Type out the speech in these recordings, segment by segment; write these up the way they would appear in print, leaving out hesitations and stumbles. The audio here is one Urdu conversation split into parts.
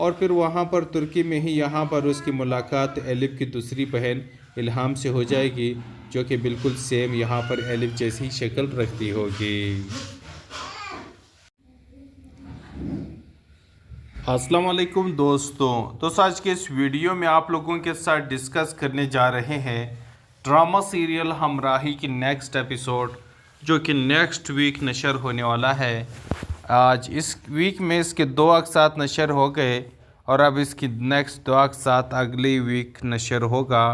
اور پھر وہاں پر ترکی میں ہی یہاں پر اس کی ملاقات ایلف کی دوسری بہن الہام سے ہو جائے گی، جو کہ بالکل سیم یہاں پر ایلف جیسی شکل رکھتی ہوگی۔ السلام علیکم دوستوں، تو آج کے اس ویڈیو میں آپ لوگوں کے ساتھ ڈسکس کرنے جا رہے ہیں ڈرامہ سیریل ہمراہی کی نیکسٹ ایپیسوڈ، جو کہ نیکسٹ ویک نشر ہونے والا ہے۔ آج اس ویک میں اس کے 2 اقساط نشر ہو گئے اور اب اس کی نیکسٹ 2 اقساط اگلی ویک نشر ہوگا۔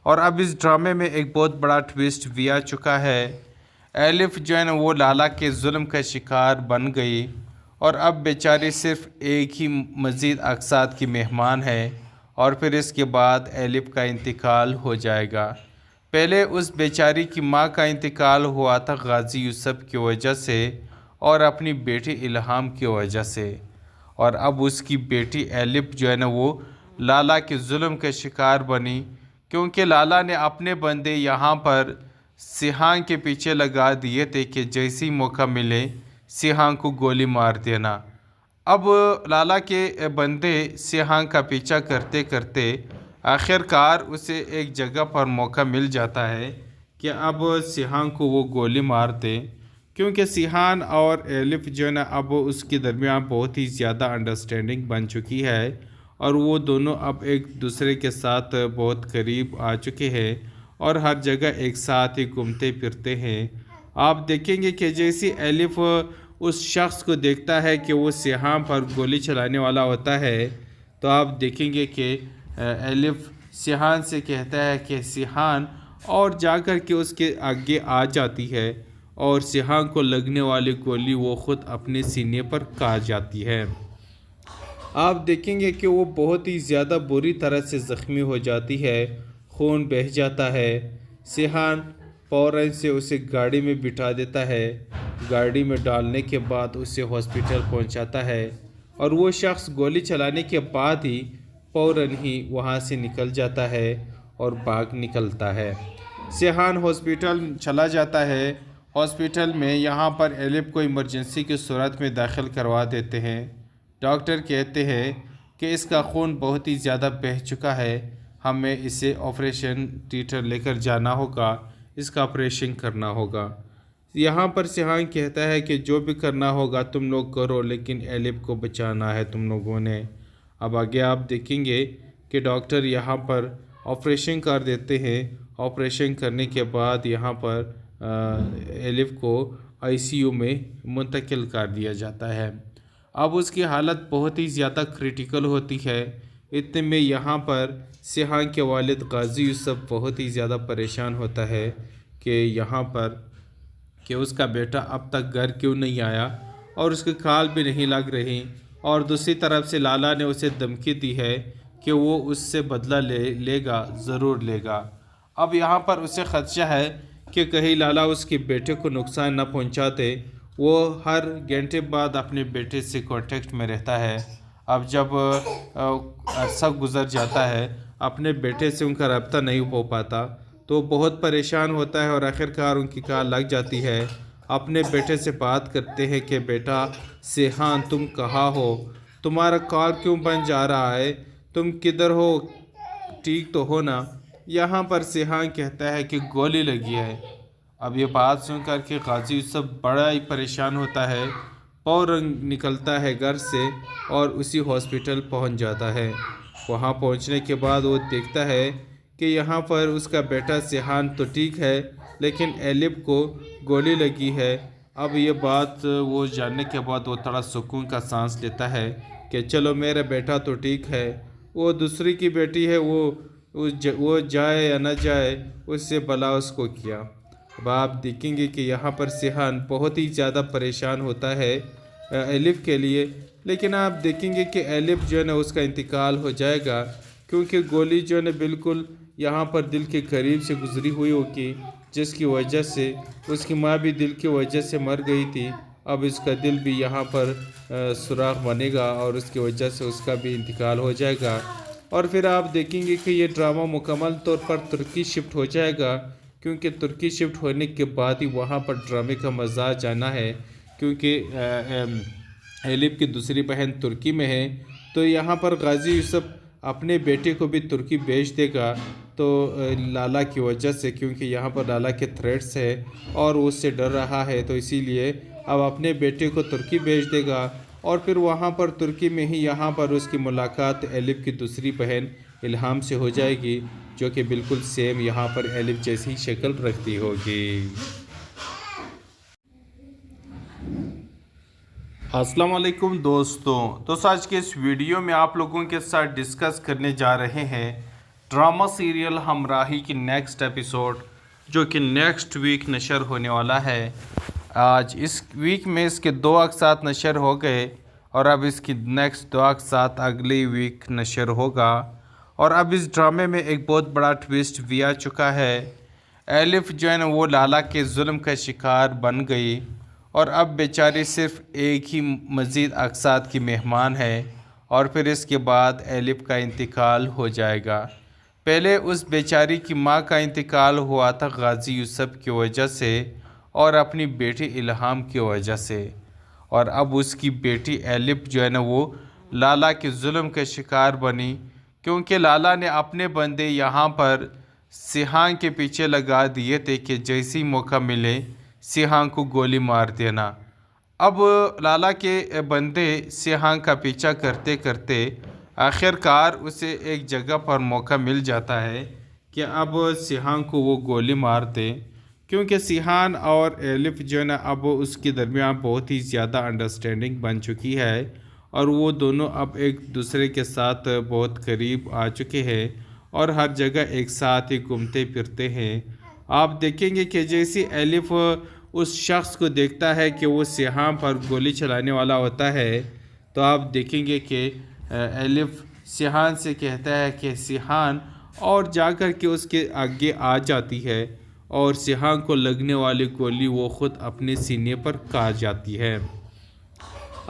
اور اب اس ڈرامے میں ایک بہت بڑا ٹویسٹ بھی آ چکا ہے۔ ایلف جو ہے نا وہ لالا کے ظلم کا شکار بن گئی اور اب بیچاری صرف ایک ہی مزید اقساط کی مہمان ہے، اور پھر اس کے بعد ایلف کا انتقال ہو جائے گا۔ پہلے اس بیچاری کی ماں کا انتقال ہوا تھا غازی یوسف کی وجہ سے اور اپنی بیٹی الہام کی وجہ سے، اور اب اس کی بیٹی ایلف جو ہے نا وہ لالا کے ظلم کا شکار بنی، کیونکہ لالا نے اپنے بندے یہاں پر سیحان کے پیچھے لگا دیے تھے کہ جیسی موقع ملے سیحان کو گولی مار دینا۔ اب لالا کے بندے سیحان کا پیچھا کرتے کرتے آخر کار اسے ایک جگہ پر موقع مل جاتا ہے کہ اب سیحان کو وہ گولی مار دے، کیونکہ سیحان اور ایلف جو ہے نا اب اس کے درمیان بہت ہی زیادہ انڈرسٹینڈنگ بن چکی ہے، اور وہ دونوں اب ایک دوسرے کے ساتھ بہت قریب آ چکے ہیں اور ہر جگہ ایک ساتھ ہی گھومتے پھرتے ہیں۔ آپ دیکھیں گے کہ جیسی ایلف اس شخص کو دیکھتا ہے کہ وہ سیحان پر گولی چلانے والا ہوتا ہے، تو آپ دیکھیں گے کہ ایلف سیحان سے کہتا ہے کہ سیحان، اور جا کر کے اس کے آگے آ جاتی ہے اور سیحان کو لگنے والی گولی وہ خود اپنے سینے پر کاٹ جاتی ہے۔ آپ دیکھیں گے کہ وہ بہت ہی زیادہ بری طرح سے زخمی ہو جاتی ہے، خون بہہ جاتا ہے۔ سیحان فوراً سے اسے گاڑی میں بٹھا دیتا ہے، گاڑی میں ڈالنے کے بعد اسے ہاسپٹل پہنچاتا ہے، اور وہ شخص گولی چلانے کے بعد ہی فوراً ہی وہاں سے نکل جاتا ہے اور بھاگ نکلتا ہے۔ سیحان ہاسپٹل چلا جاتا ہے۔ ہاسپٹل میں یہاں پر ایلف کو ایمرجنسی کی صورت میں داخل کروا دیتے ہیں۔ ڈاکٹر کہتے ہیں کہ اس کا خون بہت ہی زیادہ بہہ چکا ہے، ہمیں اسے آپریشن تھیٹر لے کر جانا ہوگا، اس کا آپریشن کرنا ہوگا۔ یہاں پر سیحان کہتا ہے کہ جو بھی کرنا ہوگا تم لوگ کرو، لیکن ایلف کو بچانا ہے تم لوگوں نے۔ اب آگے آپ دیکھیں گے کہ ڈاکٹر یہاں پر آپریشن کر دیتے ہیں۔ آپریشن کرنے کے بعد یہاں پر ایلف کو ICU میں منتقل کر دیا جاتا ہے۔ اب اس کی حالت بہت ہی زیادہ کریٹیکل ہوتی ہے۔ اتنے میں یہاں پر سیحان کے والد غازی یوسف بہت ہی زیادہ پریشان ہوتا ہے کہ یہاں پر کہ اس کا بیٹا اب تک گھر کیوں نہیں آیا اور اس کی کال بھی نہیں لگ رہی، اور دوسری طرف سے لالا نے اسے دھمکی دی ہے کہ وہ اس سے بدلہ لے گا، ضرور لے گا۔ اب یہاں پر اسے خدشہ ہے کہ کہیں لالا اس کے بیٹے کو نقصان نہ پہنچاتے۔ وہ ہر گھنٹے بعد اپنے بیٹے سے کانٹیکٹ میں رہتا ہے۔ اب جب عرصہ گزر جاتا ہے اپنے بیٹے سے ان کا رابطہ نہیں ہو پاتا تو بہت پریشان ہوتا ہے، اور آخرکار ان کی کال لگ جاتی ہے۔ اپنے بیٹے سے بات کرتے ہیں کہ بیٹا سیحان تم کہاں ہو، تمہارا کال کیوں بن جا رہا ہے، تم کدھر ہو، ٹھیک تو ہو نا؟ یہاں پر سیحان کہتا ہے کہ گولی لگی ہے۔ اب یہ بات سن کر کے غازی یوسف بڑا ہی پریشان ہوتا ہے، فوراً نکلتا ہے گھر سے اور اسی ہاسپٹل پہنچ جاتا ہے۔ وہاں پہنچنے کے بعد وہ دیکھتا ہے کہ یہاں پر اس کا بیٹا سیحان تو ٹھیک ہے، لیکن ایلف کو گولی لگی ہے۔ اب یہ بات وہ جاننے کے بعد وہ تھوڑا سکون کا سانس لیتا ہے کہ چلو میرا بیٹا تو ٹھیک ہے، وہ دوسری کی بیٹی ہے، وہ جائے یا نہ جائے، اس سے بلا اس کو کیا۔ اب آپ دیکھیں گے کہ یہاں پر سیحان بہت ہی زیادہ پریشان ہوتا ہے ایلف کے لیے، لیکن آپ دیکھیں گے کہ ایلف جو ہے نا اس کا انتقال ہو جائے گا، کیونکہ گولی جو ہے نا بالکل یہاں پر دل کے قریب سے گزری ہوئی ہوگی، جس کی وجہ سے اس کی ماں بھی دل کی وجہ سے مر گئی تھی۔ اب اس کا دل بھی یہاں پر سوراخ بنے گا اور اس کی وجہ سے اس کا بھی انتقال ہو جائے گا۔ اور پھر آپ دیکھیں گے کہ یہ ڈرامہ مکمل طور پر ترکی شفٹ ہو جائے گا، کیونکہ ترکی شفٹ ہونے کے بعد ہی وہاں پر ڈرامے کا مزہ جانا ہے، کیونکہ ایلف کی دوسری بہن ترکی میں ہے تو یہاں پر غازی یوسف اپنے بیٹے کو بھی ترکی بھیج دے گا، تو لالا کی وجہ سے، کیونکہ یہاں پر لالا کے تھریٹس ہے اور وہ اس سے ڈر رہا ہے، تو اسی لیے اب اپنے بیٹے کو ترکی بھیج دے گا، اور پھر وہاں پر ترکی میں ہی یہاں پر اس کی ملاقات ایلف کی دوسری بہن الہام سے ہو جائے گی، جو کہ بالکل سیم یہاں پر ایلف جیسی شکل رکھتی ہوگی۔ السلام علیکم دوستوں، تو آج کے اس ویڈیو میں آپ لوگوں کے ساتھ ڈسکس کرنے جا رہے ہیں ڈرامہ سیریل ہمراہی کی نیکسٹ ایپیسوڈ، جو کہ نیکسٹ ویک نشر ہونے والا ہے۔ آج اس ویک میں اس کے 2 اقساط نشر ہو گئے، اور اب اس کی نیکسٹ 2 اقساط اگلی ویک نشر ہوگا۔ اور اب اس ڈرامے میں ایک بہت بڑا ٹویسٹ بھی آ چکا ہے۔ ایلف جو ہے نا وہ لالا کے ظلم کا شکار بن گئی، اور اب بیچاری صرف ایک ہی مزید اقساط کی مہمان ہے، اور پھر اس کے بعد ایلف کا انتقال ہو جائے گا۔ پہلے اس بیچاری کی ماں کا انتقال ہوا تھا غازی یوسف کی وجہ سے اور اپنی بیٹی الہام کی وجہ سے، اور اب اس کی بیٹی ایلف جو ہے نا وہ لالا کے ظلم کا شکار بنی، کیونکہ لالا نے اپنے بندے یہاں پر سیحان کے پیچھے لگا دیے تھے کہ جیسی موقع ملے سیحان کو گولی مار دینا۔ اب لالا کے بندے سیحان کا پیچھا کرتے کرتے آخر کار اسے ایک جگہ پر موقع مل جاتا ہے کہ اب سیحان کو وہ گولی مار دے، کیونکہ سیحان اور ایلف جو ہے نا اب اس کے درمیان بہت ہی زیادہ انڈرسٹینڈنگ بن چکی ہے، اور وہ دونوں اب ایک دوسرے کے ساتھ بہت قریب آ چکے ہیں اور ہر جگہ ایک ساتھ ہی گھومتے پھرتے ہیں۔ آپ دیکھیں گے کہ جیسی ایلف اس شخص کو دیکھتا ہے کہ وہ سیحان پر گولی چلانے والا ہوتا ہے، تو آپ دیکھیں گے کہ ایلف سیحان سے کہتا ہے کہ سیحان، اور جا کر کے اس کے آگے آ جاتی ہے، اور سیحان کو لگنے والی گولی وہ خود اپنے سینے پر کاٹ جاتی ہے۔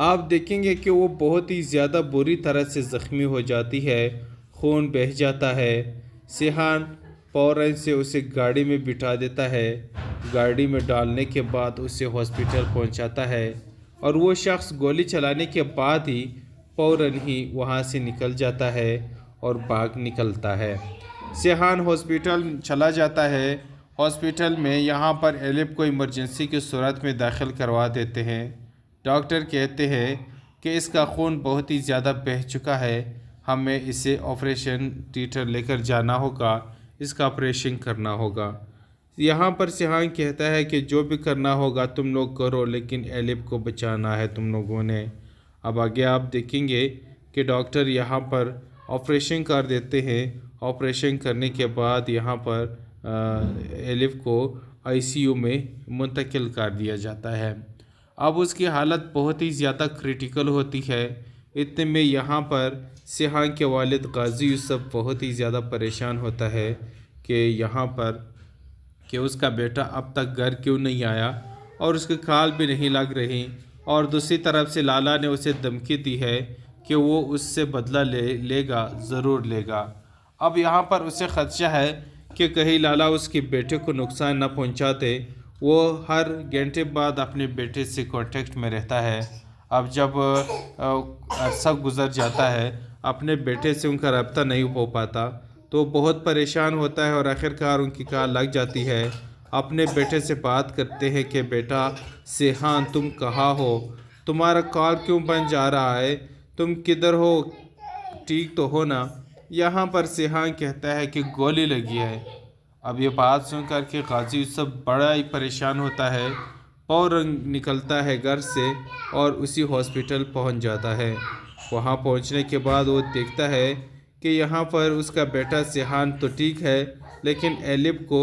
آپ دیکھیں گے کہ وہ بہت ہی زیادہ بری طرح سے زخمی ہو جاتی ہے، خون بہہ جاتا ہے۔ سیحان فوراً سے اسے گاڑی میں بٹھا دیتا ہے، گاڑی میں ڈالنے کے بعد اسے ہاسپٹل پہنچاتا ہے، اور وہ شخص گولی چلانے کے بعد ہی فوراً ہی وہاں سے نکل جاتا ہے اور بھاگ نکلتا ہے۔ سیحان ہاسپٹل چلا جاتا ہے۔ ہاسپٹل میں یہاں پر ایلف کو ایمرجنسی کی صورت میں داخل کروا دیتے ہیں۔ ڈاکٹر کہتے ہیں کہ اس کا خون بہت ہی زیادہ بہہ چکا ہے، ہمیں اسے آپریشن تھیٹر لے کر جانا ہوگا، اس کا آپریشن کرنا ہوگا۔ یہاں پر سیحان کہتا ہے کہ جو بھی کرنا ہوگا تم لوگ کرو، لیکن ایلف کو بچانا ہے تم لوگوں نے۔ اب آگے آپ دیکھیں گے کہ ڈاکٹر یہاں پر آپریشن کر دیتے ہیں۔ آپریشن کرنے کے بعد یہاں پر ایلف کو ICU میں منتقل کر دیا جاتا ہے۔ اب اس کی حالت بہت ہی زیادہ کریٹیکل ہوتی ہے۔ اتنے میں یہاں پر سیحان کے والد غازی یوسف بہت ہی زیادہ پریشان ہوتا ہے کہ یہاں پر کہ اس کا بیٹا اب تک گھر کیوں نہیں آیا، اور اس کے کال بھی نہیں لگ رہی، اور دوسری طرف سے لالا نے اسے دھمکی دی ہے کہ وہ اس سے بدلہ لے گا، ضرور لے گا۔ اب یہاں پر اسے خدشہ ہے کہ کہیں لالا اس کے بیٹے کو نقصان نہ پہنچاتے۔ وہ ہر گھنٹے بعد اپنے بیٹے سے کانٹیکٹ میں رہتا ہے۔ اب جب عرصہ گزر جاتا ہے اپنے بیٹے سے ان کا رابطہ نہیں ہو پاتا، تو بہت پریشان ہوتا ہے، اور آخر کار ان کی کال لگ جاتی ہے۔ اپنے بیٹے سے بات کرتے ہیں کہ بیٹا سیحان تم کہاں ہو، تمہارا کال کیوں بن جا رہا ہے، تم کدھر ہو، ٹھیک تو ہو نا؟ یہاں پر سیحان کہتا ہے کہ گولی لگی ہے۔ اب یہ بات سن کر کے غازی یوسف بڑا ہی پریشان ہوتا ہے، فوراً نکلتا ہے گھر سے اور اسی ہاسپٹل پہنچ جاتا ہے۔ وہاں پہنچنے کے بعد وہ دیکھتا ہے کہ یہاں پر اس کا بیٹا سیحان تو ٹھیک ہے، لیکن ایلف کو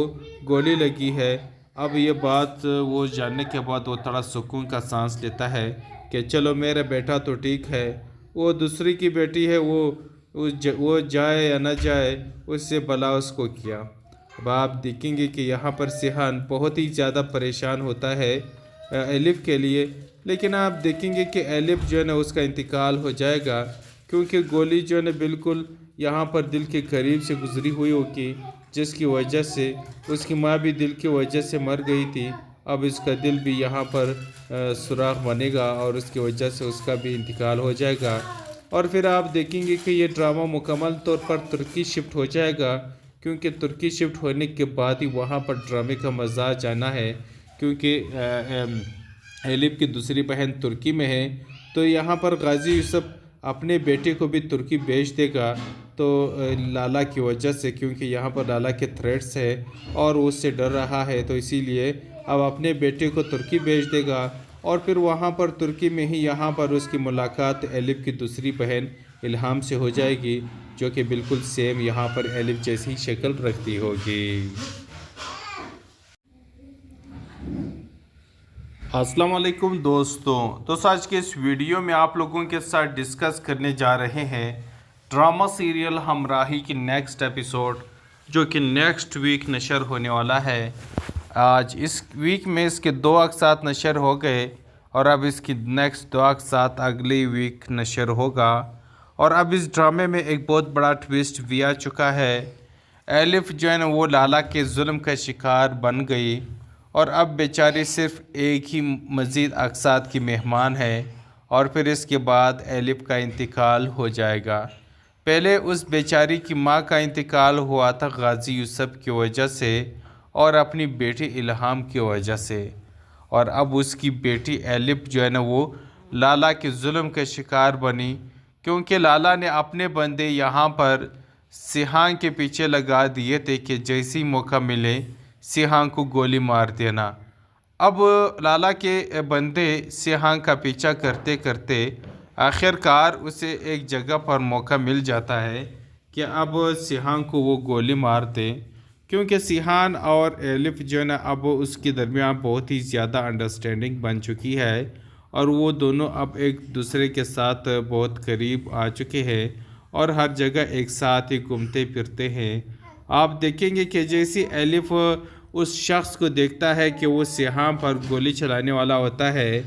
گولی لگی ہے۔ اب یہ بات وہ جاننے کے بعد وہ تھوڑا سکون کا سانس لیتا ہے کہ چلو میرا بیٹا تو ٹھیک ہے، وہ دوسری کی بیٹی ہے، وہ جائے یا نہ جائے، اس سے بلا اس کو کیا۔ اب آپ دیکھیں گے کہ یہاں پر سیحان بہت ہی زیادہ پریشان ہوتا ہے ایلف کے لیے، لیکن آپ دیکھیں گے کہ ایلف جو ہے نا اس کا انتقال ہو جائے گا، کیونکہ گولی جو ہے نا بالکل یہاں پر دل کے قریب سے گزری ہوئی ہوگی، جس کی وجہ سے اس کی ماں بھی دل کی وجہ سے مر گئی تھی۔ اب اس کا دل بھی یہاں پر سوراخ بنے گا، اور اس کی وجہ سے اس کا بھی انتقال ہو جائے گا۔ اور پھر آپ دیکھیں گے کہ یہ ڈرامہ مکمل طور پر ترکی شفٹ ہو جائے گا، کیونکہ ترکی شفٹ ہونے کے بعد ہی وہاں پر ڈرامے کا مزہ جانا ہے، کیونکہ ایلف کی دوسری بہن ترکی میں ہے، تو یہاں پر غازی یوسف اپنے بیٹے کو بھی ترکی بھیج دے گا، تو لالا کی وجہ سے، کیونکہ یہاں پر لالا کے تھریٹس ہے اور وہ اس سے ڈر رہا ہے، تو اسی لیے اب اپنے بیٹے کو ترکی بھیج دے گا، اور پھر وہاں پر ترکی میں ہی یہاں پر اس کی ملاقات ایلف کی دوسری بہن الہام سے ہو جائے گی، جو کہ بالکل سیم یہاں پر ایلف جیسی شکل رکھتی ہوگی۔ السلام علیکم دوستوں، تو آج کے اس ویڈیو میں آپ لوگوں کے ساتھ ڈسکس کرنے جا رہے ہیں ڈرامہ سیریل ہمراہی کی نیکسٹ ایپیسوڈ، جو کہ نیکسٹ ویک نشر ہونے والا ہے۔ آج اس ویک میں اس کے 2 اقساط نشر ہو گئے، اور اب اس کی نیکسٹ 2 اقساط اگلی ویک نشر ہوگا، اور اب اس ڈرامے میں ایک بہت بڑا ٹویسٹ بھی آ چکا ہے۔ ایلف جو ہے نا وہ لالا کے ظلم کا شکار بن گئی، اور اب بیچاری صرف ایک ہی مزید اقساط کی مہمان ہے، اور پھر اس کے بعد ایلف کا انتقال ہو جائے گا۔ پہلے اس بیچاری کی ماں کا انتقال ہوا تھا غازی یوسف کی وجہ سے اور اپنی بیٹی الہام کی وجہ سے، اور اب اس کی بیٹی ایلف جو ہے نا وہ لالا کے ظلم کا شکار بنی، کیونکہ لالا نے اپنے بندے یہاں پر سیحان کے پیچھے لگا دیے تھے کہ جیسی موقع ملے سیحان کو گولی مار دینا۔ اب لالا کے بندے سیحان کا پیچھا کرتے کرتے آخر کار اسے ایک جگہ پر موقع مل جاتا ہے کہ اب سیحان کو وہ گولی مار دے، کیونکہ سیحان اور ایلف جو ہے نا اب اس کے درمیان بہت ہی زیادہ انڈرسٹینڈنگ بن چکی ہے، اور وہ دونوں اب ایک دوسرے کے ساتھ بہت قریب آ چکے ہیں، اور ہر جگہ ایک ساتھ ہی گھومتے پھرتے ہیں۔ آپ دیکھیں گے کہ جیسی ایلف اس شخص کو دیکھتا ہے کہ وہ سیحان پر گولی چلانے والا ہوتا ہے،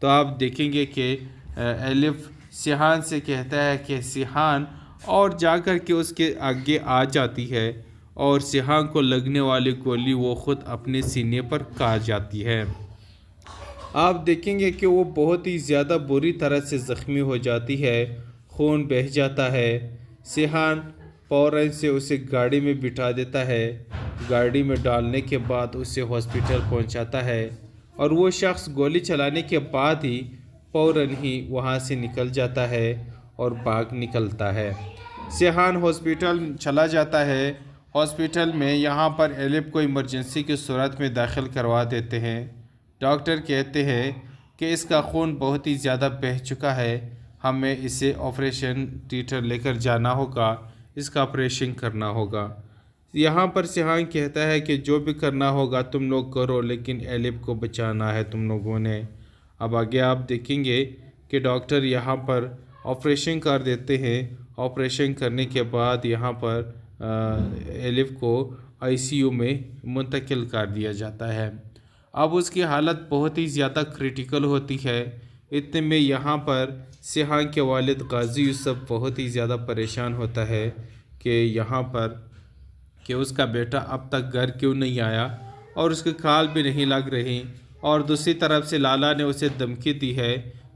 تو آپ دیکھیں گے کہ ایلف سیحان سے کہتا ہے کہ سیحان، اور جا کر کے اس کے آگے آ جاتی ہے، اور سیحان کو لگنے والی گولی وہ خود اپنے سینے پر کاٹ جاتی ہے۔ آپ دیکھیں گے کہ وہ بہت ہی زیادہ بری طرح سے زخمی ہو جاتی ہے، خون بہہ جاتا ہے۔ سیحان فوراً سے اسے گاڑی میں بٹھا دیتا ہے، گاڑی میں ڈالنے کے بعد اسے ہاسپٹل پہنچاتا ہے، اور وہ شخص گولی چلانے کے بعد ہی فوراً ہی وہاں سے نکل جاتا ہے اور بھاگ نکلتا ہے۔ سیحان ہاسپٹل چلا جاتا ہے۔ ہاسپٹل میں یہاں پر ایلف کو ایمرجنسی کی صورت میں داخل کروا دیتے ہیں۔ ڈاکٹر کہتے ہیں کہ اس کا خون بہت ہی زیادہ بہہ چکا ہے، ہمیں اسے آپریشن تھیٹر لے کر جانا ہوگا، اس کا آپریشن کرنا ہوگا۔ یہاں پر سیحان کہتا ہے کہ جو بھی کرنا ہوگا تم لوگ کرو، لیکن ایلف کو بچانا ہے تم لوگوں نے۔ اب آگے آپ دیکھیں گے کہ ڈاکٹر یہاں پر آپریشن کر دیتے ہیں۔ آپریشن کرنے کے بعد یہاں پر ایلف کو آئی سی یو میں منتقل کر دیا جاتا ہے۔ اب اس کی حالت بہت ہی زیادہ کریٹیکل ہوتی ہے۔ اتنے میں یہاں پر سیحان کے والد غازی یوسف بہت ہی زیادہ پریشان ہوتا ہے کہ یہاں پر کہ اس کا بیٹا اب تک گھر کیوں نہیں آیا، اور اس کے کال بھی نہیں لگ رہی، اور دوسری طرف سے لالا نے اسے دھمکی دی ہے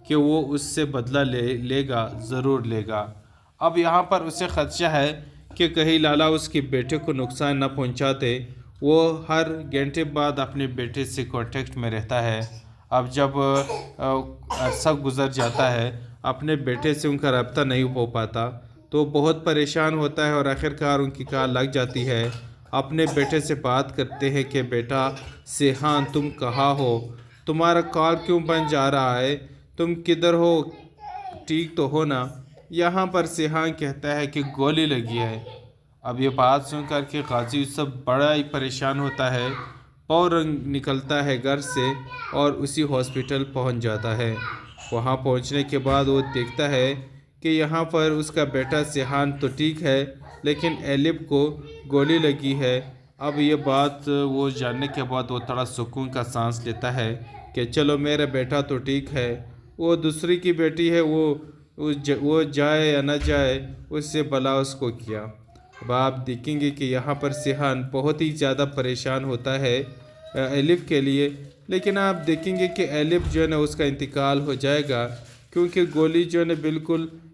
کہ وہ اس سے بدلہ لے گا، ضرور لے گا۔ اب یہاں پر اسے خدشہ ہے کہ کہیں لالا اس کے بیٹے کو نقصان نہ پہنچاتے۔ وہ ہر گھنٹے بعد اپنے بیٹے سے کانٹیکٹ میں رہتا ہے۔ اب جب عرصہ گزر جاتا ہے اپنے بیٹے سے ان کا رابطہ نہیں ہو پاتا، تو بہت پریشان ہوتا ہے، اور آخر کار ان کی کال لگ جاتی ہے۔ اپنے بیٹے سے بات کرتے ہیں کہ بیٹا سیحان تم کہاں ہو، تمہارا کال کیوں بن جا رہا ہے، تم کدھر ہو، ٹھیک تو ہو نا؟ یہاں پر سیحان کہتا ہے کہ گولی لگی ہے۔ اب یہ بات سن کر کے غازی یوسف بڑا ہی پریشان ہوتا ہے، فوراً نکلتا ہے گھر سے اور اسی ہاسپٹل پہنچ جاتا ہے۔ وہاں پہنچنے کے بعد وہ دیکھتا ہے کہ یہاں پر اس کا بیٹا سیحان تو ٹھیک ہے، لیکن ایلف کو گولی لگی ہے۔ اب یہ بات وہ جاننے کے بعد وہ تھوڑا سکون کا سانس لیتا ہے کہ چلو میرا بیٹا تو ٹھیک ہے، وہ دوسری کی بیٹی ہے، وہ جائے یا نہ جائے، اس سے بلا اس کو کیا۔ اب آپ دیکھیں گے کہ یہاں پر سیحان بہت ہی زیادہ پریشان ہوتا ہے ایلف کے لیے، لیکن آپ دیکھیں گے کہ ایلف جو ہے نا اس کا انتقال ہو جائے گا، کیونکہ گولی جو ہے نا بالکل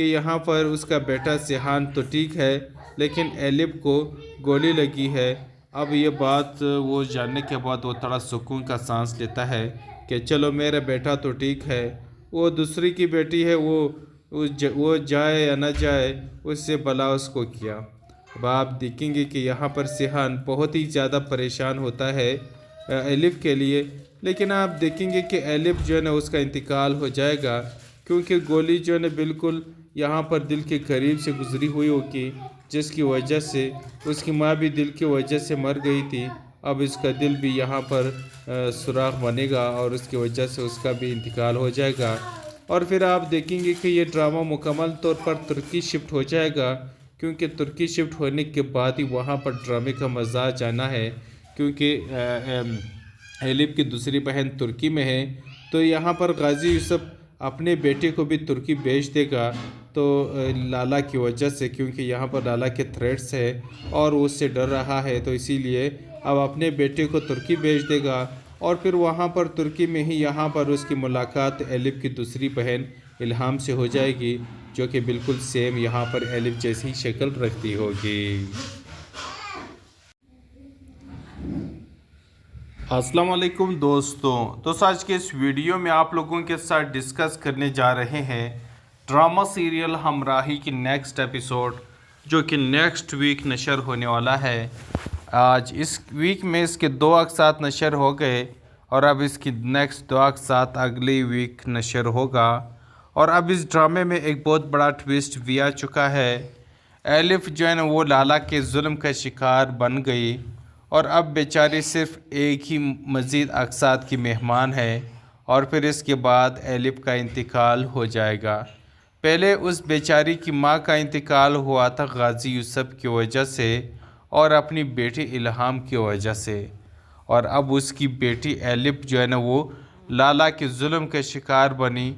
کہ یہاں پر اس کا بیٹا سیحان تو ٹھیک ہے لیکن ایلف کو گولی لگی ہے۔ اب یہ بات وہ جاننے کے بعد وہ تھوڑا سکون کا سانس لیتا ہے کہ چلو میرا بیٹا تو ٹھیک ہے، وہ دوسری کی بیٹی ہے، وہ جائے یا نہ جائے اس سے بلا اس کو کیا۔ اب آپ دیکھیں گے کہ یہاں پر سیحان بہت ہی زیادہ پریشان ہوتا ہے ایلف کے لیے، لیکن آپ دیکھیں گے کہ ایلف جو ہے نا اس کا انتقال ہو جائے گا، کیونکہ گولی جو ہے نا بالکل یہاں پر دل کے قریب سے گزری ہوئی ہوگی، جس کی وجہ سے اس کی ماں بھی دل کی وجہ سے مر گئی تھی۔ اب اس کا دل بھی یہاں پر سوراخ بنے گا اور اس کی وجہ سے اس کا بھی انتقال ہو جائے گا۔ اور پھر آپ دیکھیں گے کہ یہ ڈرامہ مکمل طور پر ترکی شفٹ ہو جائے گا، کیونکہ ترکی شفٹ ہونے کے بعد ہی وہاں پر ڈرامے کا مزہ جانا ہے، کیونکہ ایلف کی دوسری بہن ترکی میں ہے، تو یہاں پر غازی یوسف اپنے بیٹے کو بھی ترکی بھیج دے گا، تو لالا کی وجہ سے، کیونکہ یہاں پر لالا کے تھریٹس ہے اور وہ اس سے ڈر رہا ہے، تو اسی لیے اب اپنے بیٹے کو ترکی بھیج دے گا۔ اور پھر وہاں پر ترکی میں ہی یہاں پر اس کی ملاقات ایلف کی دوسری بہن الہام سے ہو جائے گی، جو کہ بالکل سیم یہاں پر ایلف جیسی شکل رکھتی ہوگی۔ السلام علیکم دوستوں، تو آج کے اس ویڈیو میں آپ لوگوں کے ساتھ ڈسکس کرنے جا رہے ہیں ڈرامہ سیریل ہمراہی کی نیکسٹ ایپیسوڈ، جو کہ نیکسٹ ویک نشر ہونے والا ہے۔ آج اس ویک میں اس کے 2 اقساط نشر ہو گئے اور اب اس کی نیکسٹ 2 اقساط اگلی ویک نشر ہوگا۔ اور اب اس ڈرامے میں ایک بہت بڑا ٹویسٹ بھی آ چکا ہے۔ ایلف جو ہے نا وہ لالا کے ظلم کا شکار بن گئی اور اب بیچاری صرف ایک ہی مزید اقساط کی مہمان ہے، اور پھر اس کے بعد ایلف کا انتقال ہو جائے گا۔ پہلے اس بیچاری کی ماں کا انتقال ہوا تھا غازی یوسف کی وجہ سے اور اپنی بیٹی الہام کی وجہ سے، اور اب اس کی بیٹی ایلف جو ہے نا وہ لالا کے ظلم کا شکار بنی،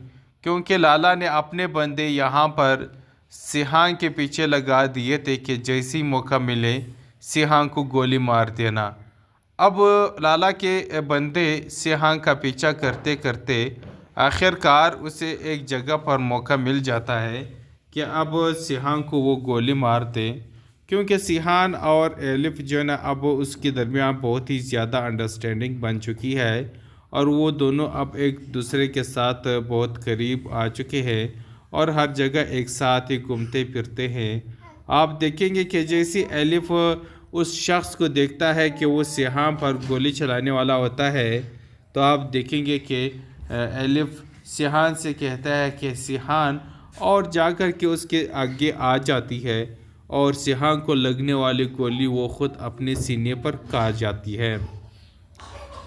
کیونکہ لالا نے اپنے بندے یہاں پر سیحان کے پیچھے لگا دیے تھے کہ جیسی موقع ملے سیحان کو گولی مار دینا۔ اب لالا کے بندے سیحان کا پیچھا کرتے کرتے آخر کار اسے ایک جگہ پر موقع مل جاتا ہے کہ اب سیحان کو وہ گولی مار دے، کیونکہ سیحان اور ایلف جو ہے نا اب اس کے درمیان بہت ہی زیادہ انڈرسٹینڈنگ بن چکی ہے اور وہ دونوں اب ایک دوسرے کے ساتھ بہت قریب آ چکے ہیں اور ہر جگہ ایک ساتھ ہی گھومتے پھرتے ہیں۔ آپ دیکھیں گے کہ جیسی ایلف اس شخص کو دیکھتا ہے کہ وہ سیحان پر گولی چلانے والا ہوتا ہے، تو آپ دیکھیں گے کہ ایلف سیحان سے کہتا ہے کہ سیحان، اور جا کر کے اس کے آگے آ جاتی ہے اور سیحان کو لگنے والی گولی وہ خود اپنے سینے پر کاٹ جاتی ہے۔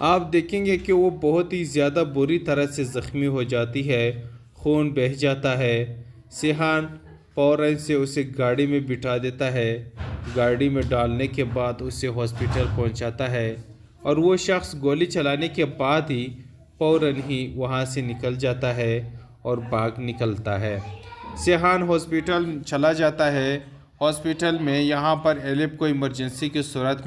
آپ دیکھیں گے کہ وہ بہت ہی زیادہ بری طرح سے زخمی ہو جاتی ہے، خون بہہ جاتا ہے۔ سیحان فوراً سے اسے گاڑی میں بٹھا دیتا ہے، گاڑی میں ڈالنے کے بعد اسے ہاسپٹل پہنچاتا ہے، اور وہ شخص گولی چلانے کے بعد ہی فوراً ہی وہاں سے نکل جاتا ہے اور بھاگ نکلتا ہے۔ سیحان ہاسپٹل چلا جاتا ہے۔ ہاسپٹل میں یہاں پر ایلف کو ایمرجنسی کی صورت میں